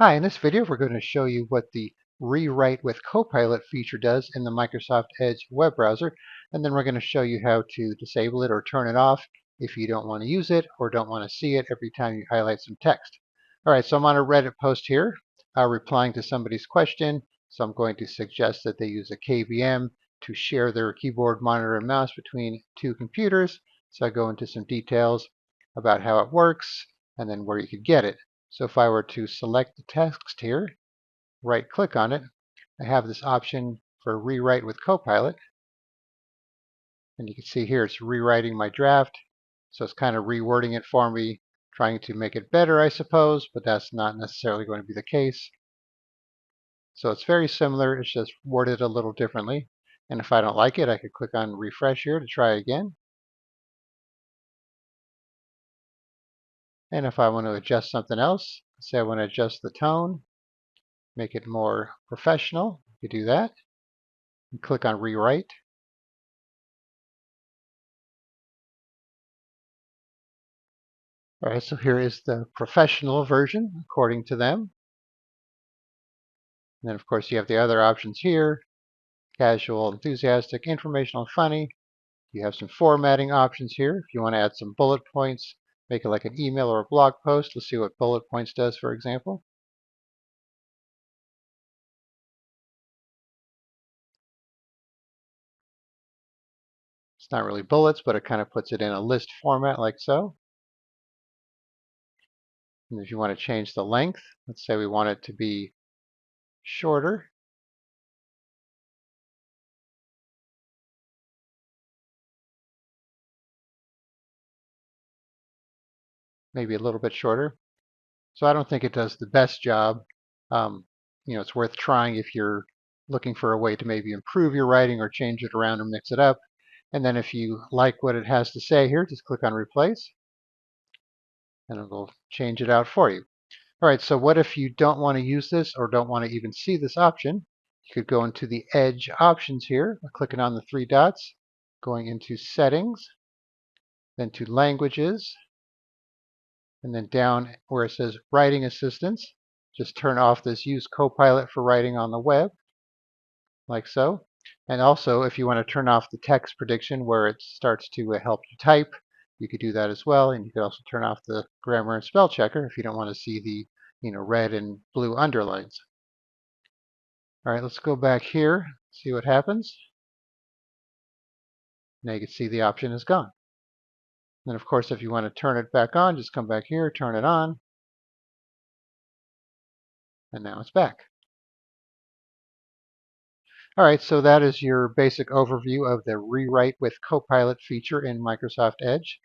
Hi, in this video we're going to show you what the Rewrite with Copilot feature does in the Microsoft Edge web browser, and then we're going to show you how to disable it or turn it off if you don't want to use it or don't want to see it every time you highlight some text. Alright, so I'm on a Reddit post here replying to somebody's question, so I'm going to suggest that they use a KVM to share their keyboard, monitor, and mouse between two computers. So I go into some details about how it works and then where you could get it. So if I were to select the text here, right click on it, I have this option for Rewrite with Copilot. And you can see here it's rewriting my draft. So it's kind of rewording it for me, trying to make it better, I suppose, but that's not necessarily going to be the case. So it's very similar, it's just worded a little differently. And if I don't like it, I could click on refresh here to try again. And if I want to adjust something else, say I want to adjust the tone, make it more professional, you could do that. And click on rewrite. All right, so here is the professional version according to them. And then of course you have the other options here: casual, enthusiastic, informational, funny. You have some formatting options here. If you want to add some bullet points, make it like an email or a blog post. Let's see what bullet points does, for example. It's not really bullets, but it kind of puts it in a list format like so. And if you want to change the length, let's say we want it to be shorter. Maybe a little bit shorter. So I don't think it does the best job. It's worth trying if you're looking for a way to maybe improve your writing or change it around or mix it up. And then if you like what it has to say here, just click on replace and it will change it out for you. All right, so what if you don't want to use this or don't want to even see this option? You could go into the Edge options here, clicking on the three dots, going into settings, then to languages, and then down where it says writing assistance, just turn off this use Copilot for writing on the web, like so. And also, if you want to turn off the text prediction where it starts to help you type, you could do that as well. And you could also turn off the grammar and spell checker if you don't want to see the red and blue underlines. All right, let's go back here, see what happens. Now you can see the option is gone. Then of course, if you want to turn it back on, just come back here, turn it on, and now it's back. All right, so that is your basic overview of the Rewrite with Copilot feature in Microsoft Edge.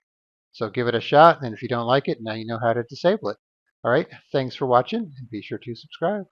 So give it a shot, and if you don't like it, now you know how to disable it. All right, thanks for watching, and be sure to subscribe.